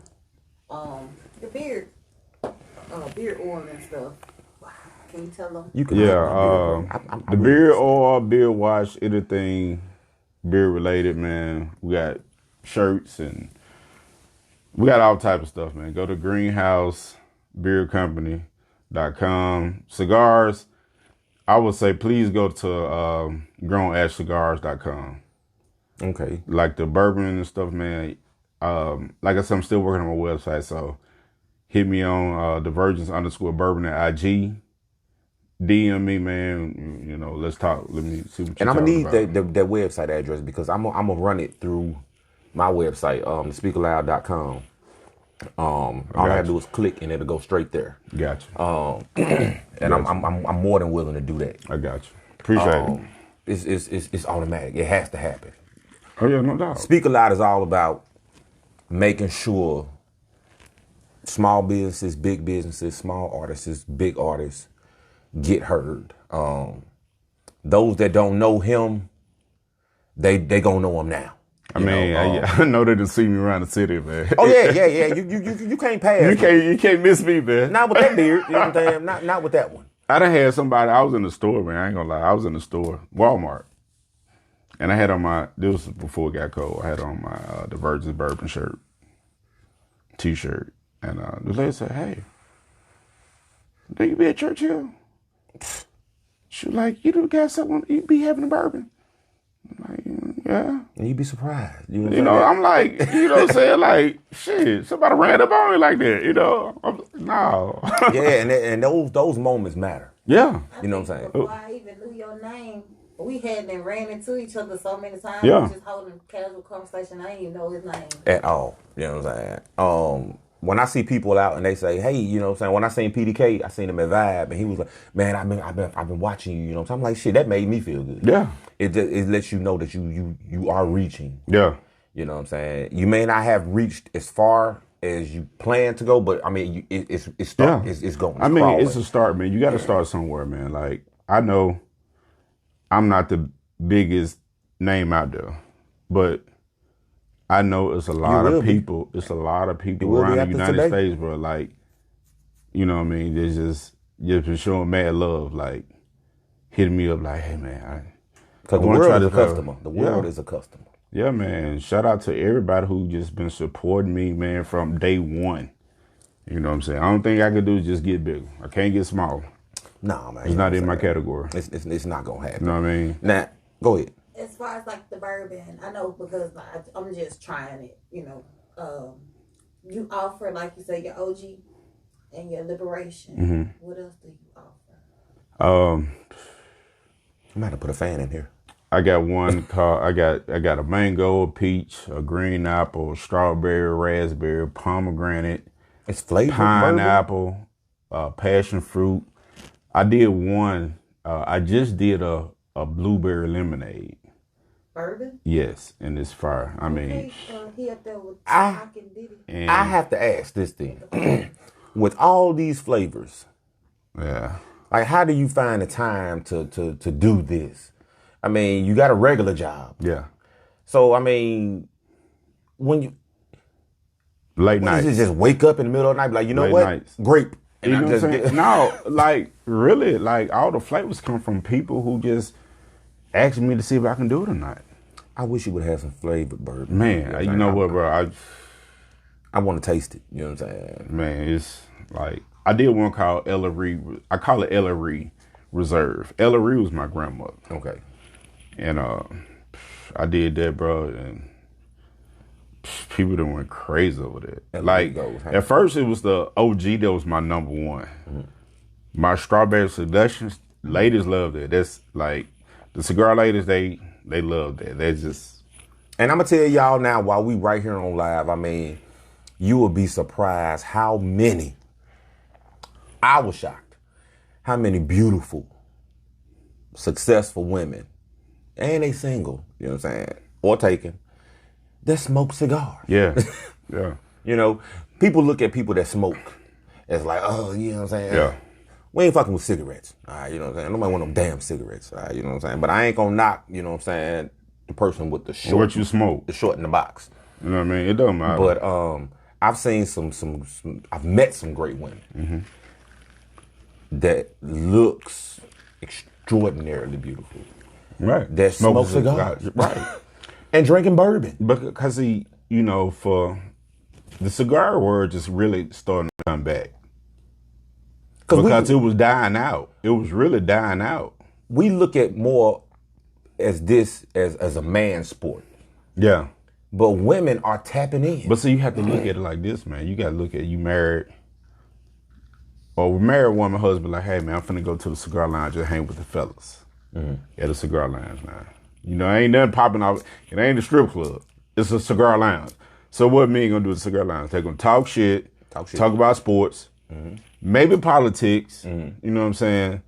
S5: the beard oil and stuff, can you tell them?
S2: You can
S4: the beard oil, beard wash, anything beard related, man. We got shirts and we got all type of stuff, man. Go to greenhousebeercompany.com. Cigars, I would say please go to grownashcigars.com.
S2: Okay.
S4: Like the bourbon and stuff, man. Like I said, I'm still working on my website, so hit me on DiverGents_bourbon at IG. DM me, man. You know, let's talk. Let me see what you're
S2: And I'm gonna need
S4: about.
S2: that website address because I'm gonna run it through my website, speakaloud.com. All I have to do is click and it'll go straight there.
S4: Gotcha.
S2: And I'm more than willing to do that.
S4: I got you. Appreciate it.
S2: It's automatic. It has to happen.
S4: Oh yeah, no doubt.
S2: Speak Aloud is all about making sure small businesses, big businesses, small artists, big artists get heard. Those that don't know him, they gonna know him now.
S4: I mean, I know they done see me around the city, man.
S2: Oh yeah. You can't pass.
S4: You can't miss me, man.
S2: Not with that beard. You know what I'm saying? Not with that one.
S4: I done had somebody. I was in the store, man. I ain't gonna lie. I was in the store, Walmart, and I had on my. This was before it got cold. I had on my DiverGents bourbon shirt, T-shirt, and the lady said, "Hey, do you be at church here?" She was like, "You do got something? You be having a bourbon?" I'm like, yeah.
S2: And you'd be surprised.
S4: I'm like, you know what I'm saying? Like, shit, somebody ran up on me like that, you know? No.
S2: Yeah, and those moments matter.
S4: Yeah.
S2: You know what I'm saying?
S5: Before I even knew your name, we hadn't ran into each other so many times.
S4: Yeah.
S5: We was just holding casual conversation. I didn't even know his name.
S2: At all. You know what I'm saying? When I see people out and they say, hey, you know what I'm saying? When I seen PDK, I seen him at Vibe, and he was like, man, I've been watching you, you know what I'm saying? I'm like, shit, that made me feel good.
S4: Yeah.
S2: It lets you know that you are reaching.
S4: Yeah.
S2: You know what I'm saying? You may not have reached as far as you plan to go, but I mean, it's going. It's crawling.
S4: It's a start, man. You got to start somewhere, man. Like, I know I'm not the biggest name out there, but I know it's a lot of people. It's a lot of people around the United States, bro. Like, you know what I mean? They just been showing mad love, like hitting me up, like, hey man,
S2: because the world is a customer. The world is a customer.
S4: Yeah, man. Shout out to everybody who just been supporting me, man, from day one. You know what I'm saying? I don't think I could do is just get bigger. I can't get smaller.
S2: Nah, man.
S4: It's not in my category.
S2: It's not gonna happen.
S4: You know what I mean?
S2: Now, go ahead.
S5: As far as like the bourbon, I know because I'm just trying it. You know, you offer, like you say, your OG and your Liberation.
S4: Mm-hmm.
S5: What else do you offer?
S2: I might have put a fan in here.
S4: I got one called. I got a mango, a peach, a green apple, strawberry, raspberry, pomegranate.
S2: It's flavored
S4: pineapple, passion fruit. I did one. I just did a blueberry lemonade.
S5: Bourbon?
S4: Yes, and it's fire. I mean,
S5: he up there with Rock and Diddy.
S2: I have to ask this thing. With all these flavors,
S4: yeah.
S2: Like, how do you find the time to do this? I mean, you got a regular job.
S4: Yeah.
S2: So, I mean, when you...
S4: Late nights.
S2: You just wake up in the middle of the night, be like, you know
S4: Late
S2: what?
S4: Nights.
S2: Grape.
S4: You know what I'm saying? No, like, really, like, all the flavors come from people who just ask me to see if I can do it or not.
S2: I wish you would have some flavored bourbon.
S4: Man, you know what, bro?
S2: I want to taste it. You know what I'm saying?
S4: Man, it's like, I did one called Ellery. I call it Ellery Reserve. Ellery was my grandmother.
S2: Okay.
S4: And I did that, bro, and people done went crazy over that. Like, at first it was the OG that was my number one. Mm-hmm. My Strawberry Seductions, ladies love that. That's like, the cigar ladies, they love that. They just...
S2: And I'm going to tell y'all now, while we right here on live, I mean, you will be surprised how many, I was shocked, how many beautiful, successful women, and they single, you know what I'm saying, or taken, that smoke cigars.
S4: Yeah, yeah.
S2: You know, people look at people that smoke as like, oh, you know what I'm saying?
S4: Yeah.
S2: We ain't fucking with cigarettes, all right, you know what I'm saying? Nobody want them damn cigarettes, all right, you know what I'm saying? But I ain't gonna knock, you know what I'm saying, the person with the short.
S4: What you smoke.
S2: The short in the box.
S4: You know what I mean? It don't matter.
S2: But I've seen some I've met some great women that looks extraordinarily beautiful.
S4: Right.
S2: That smoke cigars. Right. And drinking bourbon.
S4: Because you know, for the cigar world just really starting to come back. Because it was dying out. It was really dying out.
S2: We look at more as this as a man's sport.
S4: Yeah.
S2: But women are tapping in.
S4: But so you have to look at it like this, man. You got to look at you married. Or married woman, husband, like, hey, man, I'm finna go to the cigar lounge and hang with the fellas. At a cigar lounge, man. You know, ain't nothing popping out. It ain't a strip club. It's a cigar lounge. So what me gonna do at the cigar lounge? They're gonna talk shit, talk about sports, maybe politics, you know what I'm saying?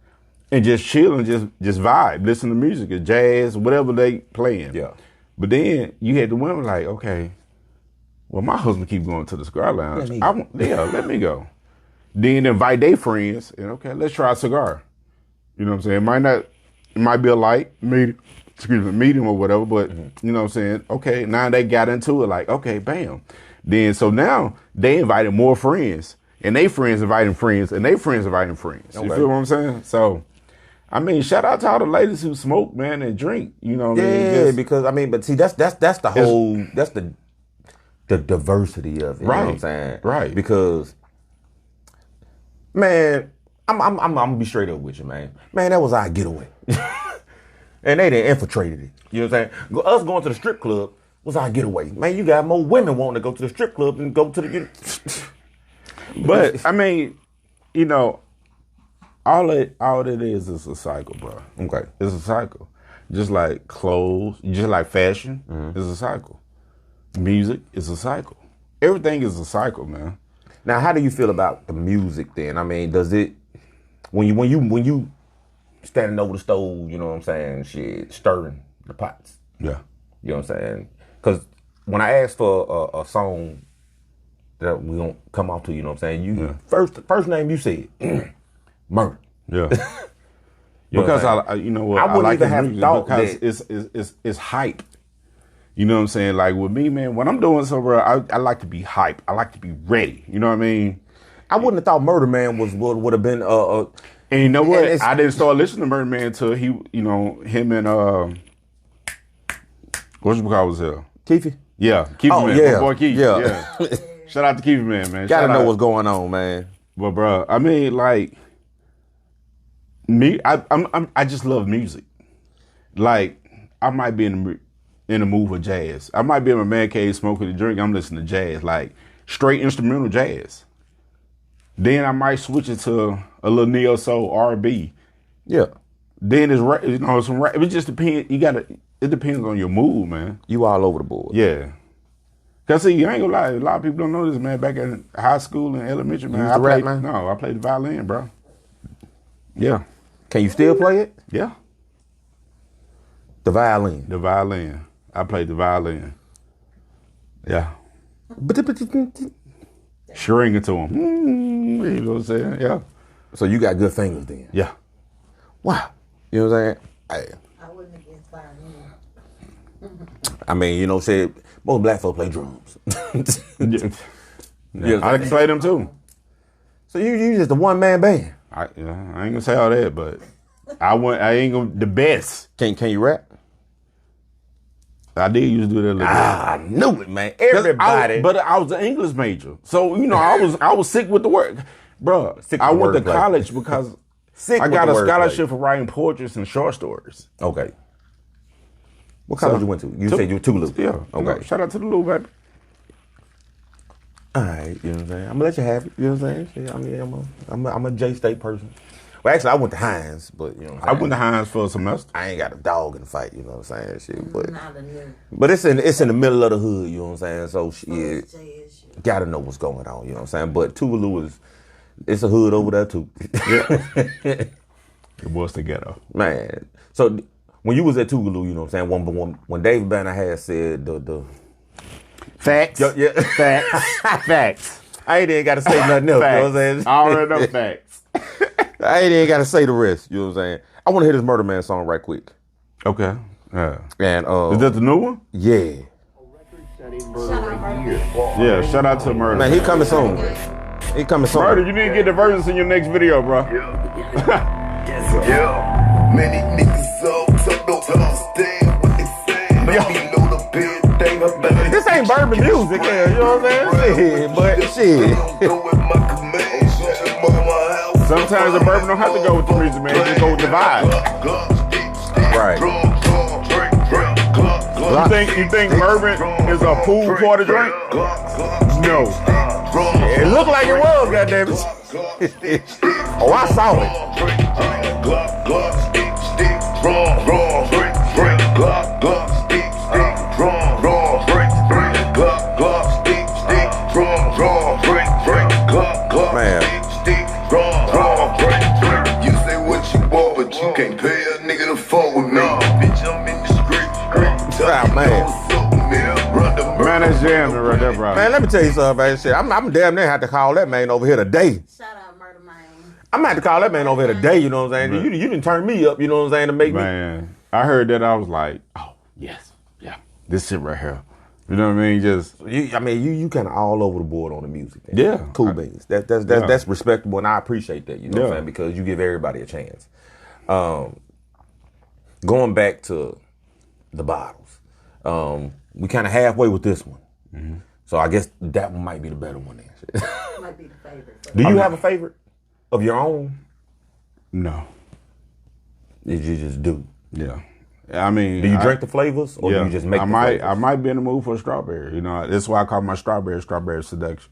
S4: And just chill and just vibe, listen to music, or jazz, whatever they playing.
S2: Yeah.
S4: But then you had the women like, okay, well, my husband keep going to the cigar lounge. Let me go. Then invite their friends, and okay, let's try a cigar. You know what I'm saying? It might be a light, excuse me, meet him or whatever. But you know what I'm saying? Okay, now they got into it. Like, okay, bam. Then so now they invited more friends, and they friends inviting friends, and they friends inviting friends. You feel what I'm saying? So. I mean, shout out to all the ladies who smoke, man, and drink. You know what I mean?
S2: Yeah, because I mean, but see, that's the whole that's the diversity of it.
S4: Right.
S2: You know what I'm saying?
S4: Right.
S2: Because, man, I'm gonna be straight up with you, man. Man, that was our getaway, and they done infiltrated it. You know what I'm saying? Us going to the strip club was our getaway. Man, you got more women wanting to go to the strip club than go to the.
S4: But I mean, you know. All it is a cycle, bro.
S2: Okay.
S4: It's a cycle. Just like clothes, just like fashion, it's a cycle. Music is a cycle. Everything is a cycle, man.
S2: Now, how do you feel about the music then? I mean, does it when you standing over the stove, you know what I'm saying, shit, stirring the pots.
S4: Yeah.
S2: You know what I'm saying? Because when I asked for a song that we don't come off to, you know what I'm saying, you first name you said. Murder.
S4: Yeah. Because I you know what,
S2: I wouldn't
S4: like
S2: even have thought
S4: because
S2: that.
S4: it's hype. You know what I'm saying? Like with me, man, when I'm doing something, I like to be hype. I like to be ready. You know what I mean?
S2: I wouldn't have thought Murder Man would have been
S4: and you know what? I didn't start listening to Murder Man until he, you know, him and what's the guy was here?
S2: Keefy?
S4: Yeah, Keefy Man.
S2: Yeah.
S4: My boy Keefy.
S2: Yeah.
S4: Yeah. Shout out to Keefy Man.
S2: Gotta
S4: Shout
S2: know
S4: out.
S2: what's going on, man.
S4: But bro, I mean, like me, I just love music. Like I might be in the mood for jazz. I might be in my man cave smoking a drink. I'm listening to jazz, like straight instrumental jazz. Then I might switch it to a little neo soul R&B.
S2: Yeah.
S4: Then it's you know some rap. It just depends. It depends on your mood, man.
S2: You all over the board.
S4: Yeah. Cause see, I ain't gonna lie. A lot of people don't know this, man. Back in high school and elementary, man,
S2: used to rap, man?
S4: No, I played the violin, bro. Yeah.
S2: Can you still play it?
S4: Yeah.
S2: The violin.
S4: The violin. I played the violin. Yeah. String it to him. You know what I'm saying? Yeah.
S2: So you got good fingers then.
S4: Yeah.
S2: Wow. You know what I'm saying?
S5: I wouldn't have inspired me.
S2: I mean, you know, said most black folk play drums.
S4: Yeah. I can play them too.
S2: So you just a one man band.
S4: I ain't gonna say all that, but I ain't gonna the best.
S2: Can you rap?
S4: I did used to do that a little bit.
S2: I knew it, man. Everybody.
S4: But I was an English major, so you know I was sick with the work, bro.
S2: Sick with
S4: I
S2: the
S4: went to
S2: wordplay.
S4: college because
S2: Sick
S4: I
S2: with
S4: got
S2: the
S4: a
S2: wordplay.
S4: scholarship for writing poetry and short stories.
S2: Okay. What college you went to? You said you were Tulu.
S4: Yeah.
S2: Okay.
S4: You know, shout out to the little baby.
S2: All right. You know what I'm saying? I'm gonna let you have it. You know what I'm saying? Shit, I mean, I'm a J State person. Well, actually, I went to Hines, but you know what I'm
S4: I
S2: saying?
S4: went to Hines for a semester.
S2: I ain't got a dog in the fight. You know what I'm saying? Shit, but
S5: Not a new
S2: it's in the middle of the hood. You know what I'm saying? So shit,
S5: jazz shit.
S2: gotta know what's going on. You know what I'm saying? But Tuvalu it's a hood over there too.
S4: It was the ghetto.
S2: Man. So when you was at Tougaloo, you know what I'm saying? When Dave Banner had said the
S4: Facts.
S2: yeah.
S4: Facts. Facts.
S2: I ain't even gotta say nothing else. You know what I'm saying?
S4: I already know facts.
S2: I ain't even gotta say the rest. You know what I'm saying? I wanna hear this Murder Man song right quick.
S4: Okay. Yeah.
S2: And
S4: Is that the new one?
S2: yeah.
S4: Yeah. Shout out to Murder.
S2: Man, he coming soon. He coming soon.
S4: Murder, you need to get the versions in your next video, bro.
S6: Yeah, many niggas so don't understand what they saying. Maybe know the big thing about it.
S2: This ain't bourbon music, yeah, you know what I'm saying? Shit, but shit.
S6: Go with my command. Mama house.
S4: Sometimes the bourbon don't have to go with the music, man. Just go with the vibe.
S2: Right.
S4: You think bourbon is a pool party drink? No.
S2: It looked like it was, goddammit. Oh, I saw it.
S6: You say what you want, but you can't pay a nigga to fuck with me. Bitch, I'm in the street.
S2: Ah, man.
S4: Man, that's jamming right there, bro.
S2: Man, let me tell you something, man. Shit, I'm damn near have to call that man over here today.
S5: Shout out Murder Man.
S2: I'm gonna have to call that man over here today, you know what I'm saying?
S4: Man.
S2: You didn't turn me up, you know what I'm saying, to make me.
S4: Man. I heard that, I was like, oh yes, yeah, this shit right here. You know what I mean? Just
S2: You kind of all over the board on the music. Man.
S4: Yeah.
S2: Cool beans. That's respectable, and I appreciate that. You know what I'm
S4: Yeah.
S2: saying? Because you give everybody a chance. Going back to the bottles, we kind of halfway with this one.
S4: Mm-hmm.
S2: So I guess that one might be the better one. Then.
S5: Might be the favorite.
S2: Do you have a favorite of your own?
S4: no.
S2: Did you just do?
S4: Yeah. I mean,
S2: Do you drink the flavors, or
S4: yeah,
S2: do you just make?
S4: I
S2: the
S4: might.
S2: flavors?
S4: I might be in the mood for a strawberry. You know, that's why I call my strawberry seduction.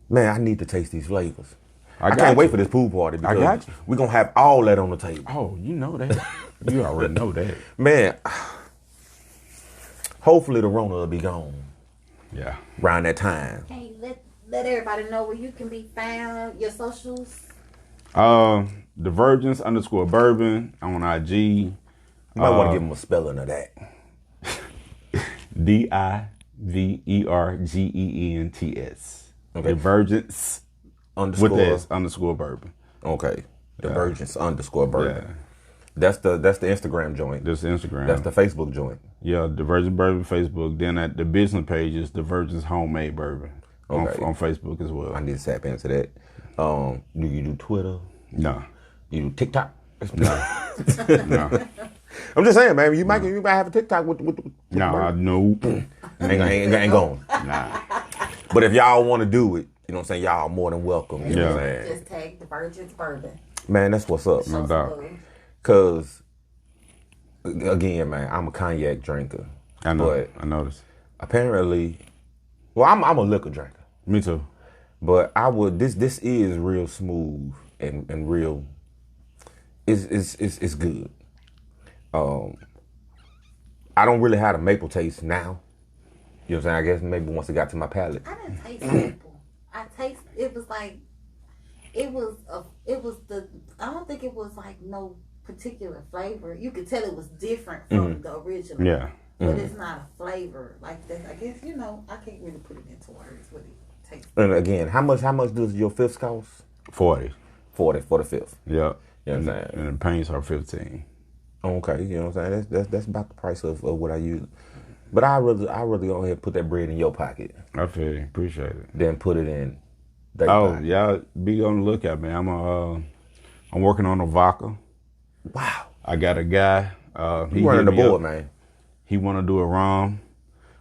S2: Man, I need to taste these flavors. I
S4: got
S2: can't
S4: you.
S2: wait for this pool party because
S4: got you.
S2: we're gonna have all that on the table.
S4: Oh, you know that. You already know that.
S2: Man, hopefully the Rona will be gone
S4: Yeah.
S2: around that time.
S5: Hey, let everybody know where you can be found, your socials.
S4: DiverGents _bourbon on IG.
S2: You might want to give them a spelling of that.
S4: DiverGents.
S2: Okay.
S4: DiverGents
S2: Underscore.
S4: with S _bourbon.
S2: Okay. DiverGents _bourbon.
S4: Yeah.
S2: That's the Instagram joint.
S4: This Instagram.
S2: That's the Facebook joint.
S4: Yeah, Divergent Bourbon Facebook. Then at the business page is Divergent's Homemade Bourbon
S2: Okay.
S4: on Facebook as well.
S2: I need to tap into that. Do you do Twitter?
S4: No.
S2: You do TikTok?
S4: No.
S2: I'm just saying, man. You might have a TikTok with
S4: No, nope.
S2: ain't going.
S4: Nah.
S2: But if y'all want to do it, you know what I'm saying, y'all more than welcome. You know what I'm
S4: Yeah.
S2: saying?
S5: Just tag DiverGents Bourbon.
S2: Man, that's what's up.
S4: No doubt.
S2: Cause again, man, I'm a cognac drinker.
S4: I know.
S2: But
S4: I noticed.
S2: apparently, well, I'm a liquor drinker.
S4: Me too.
S2: But I would this is real smooth and real. It's good. I don't really have a maple taste now. You know what I'm saying? I guess maybe once it got to my palate.
S5: I didn't taste maple. It was like, it was the, I don't think it was like no particular flavor. You could tell it was different from the original.
S4: Yeah.
S5: But it's not a flavor like that. I guess, I can't really put it into words what it tastes.
S2: And again, how much does your fifth cost?
S4: 40.
S2: 40 for the fifth.
S4: Yeah.
S2: You know what I'm saying?
S4: And the paints are 15.
S2: Okay, you know what I'm saying? That's about the price of what I use. But I really go ahead and put that bread in your pocket.
S4: I feel you. Appreciate it.
S2: Then put it in their
S4: Oh,
S2: pocket.
S4: y'all be on the lookout, man. I'm working on a vodka.
S2: Wow.
S4: I got a guy. He
S2: You running the
S4: hit me
S2: board,
S4: up.
S2: man.
S4: He want to do a rum.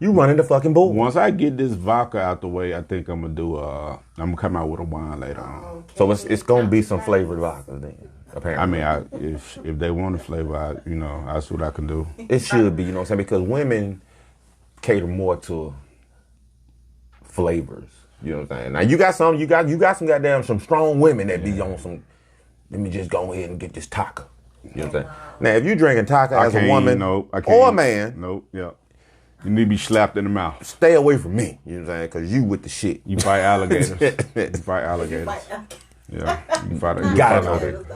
S2: You running the fucking board.
S4: Once I get this vodka out the way, I think I'm gonna come out with a wine later on.
S2: So it's gonna be some flavored vodka then. Apparently.
S4: I mean, if they want a flavor, I see what I can do.
S2: It should be, you know what I'm saying? Because women cater more to flavors. You know what I'm saying? Now you got some goddamn some strong women that be on some. Let me just go ahead and get this taco. You know what I'm saying? Now if you drinking taco as a woman
S4: I can't,
S2: or a man,
S4: nope, yeah, you need to be slapped in the mouth.
S2: stay away from me. You know what I'm saying? Because you with the shit.
S4: You fight alligators. You fight alligators. Yeah, you fight. You
S2: Gotta
S4: fight
S2: know
S4: alligators.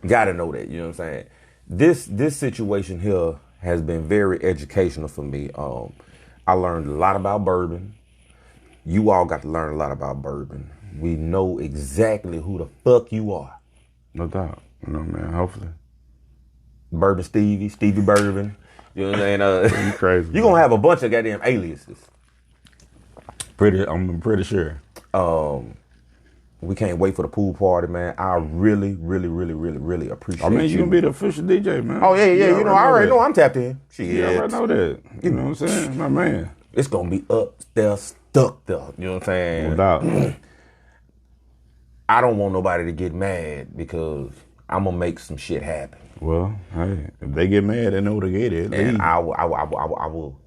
S2: Gotta know that. You know what I'm saying? This situation here has been very educational for me. I learned a lot about bourbon. You all got to learn a lot about bourbon. We know exactly who the fuck you are.
S4: No doubt. Man. Hopefully.
S2: Bourbon Stevie Bourbon. You know what I'm saying?
S4: You crazy.
S2: You're gonna have a bunch of goddamn aliases.
S4: I'm pretty sure.
S2: We can't wait for the pool party, man. I really, really, really, really, really appreciate
S4: I mean,
S2: you.
S4: you gonna be the official DJ, man.
S2: Oh yeah. You know, I already know
S4: that.
S2: I'm tapped in. Shit.
S4: Yeah, I already know that. You know what I'm saying? My man.
S2: It's gonna be up there, stuck there. You know what I'm saying?
S4: No doubt.
S2: I don't want nobody to get mad because I'm gonna make some shit happen.
S4: Well, hey, if they get mad, they know to get it.
S2: And
S4: Leave.
S2: I will.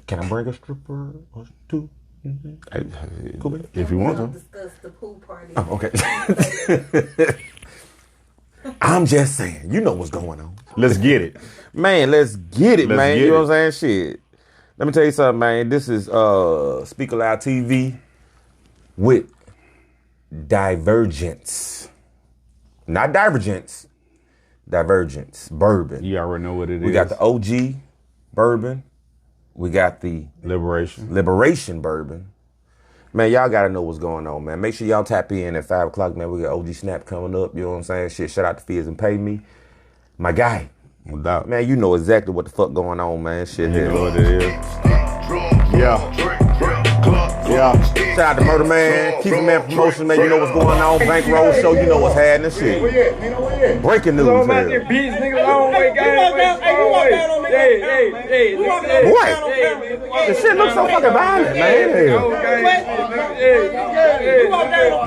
S2: Can I bring a stripper or two? Cool, man.
S4: If you want
S5: We'll
S4: to.
S5: discuss the pool party.
S2: Oh, okay. I'm just saying, you know what's going on.
S4: Let's get it.
S2: Man, let's get it,
S4: Let's
S2: man.
S4: get
S2: You know
S4: it.
S2: what I'm saying? Shit. Let me tell you something, man. This is Speak Aloud TV with DiverGents. Not DiverGents. DiverGents. Bourbon.
S4: You already know what it is.
S2: We got the OG bourbon. We got the
S4: Liberation.
S2: Liberation bourbon. Man, y'all gotta know what's going on, man. Make sure y'all tap in at 5 o'clock, man. We got OG Snap coming up. You know what I'm saying? Shit, shout out to Fizz and Pay Me. My guy.
S4: No doubt.
S2: Man, you know exactly what the fuck going on, man. Shit
S4: You
S2: here.
S4: know what it is. Yeah. Yeah.
S2: Shout out to Murder Man, Keep Man Promotion, man. You know what's going on. Bankroll Show, you know what's happening. Shit. Breaking news here. What? This shit looks so fucking violent, man.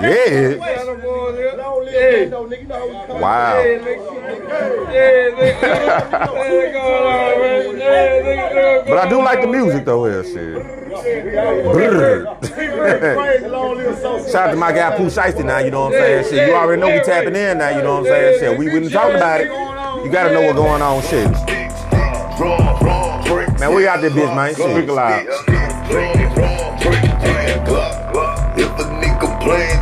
S2: Yeah. Wow. But I do like the music though here, shit. Shout out to my guy Pooh Shiesty now, you know what I'm saying? Shit, you already know we tapping in now, you know what I'm saying? Shit, we didn't talk about it. You gotta know what's going on, shit. Man, we out there, bitch, man. Shit.
S4: Loud.
S6: If a nigga playing,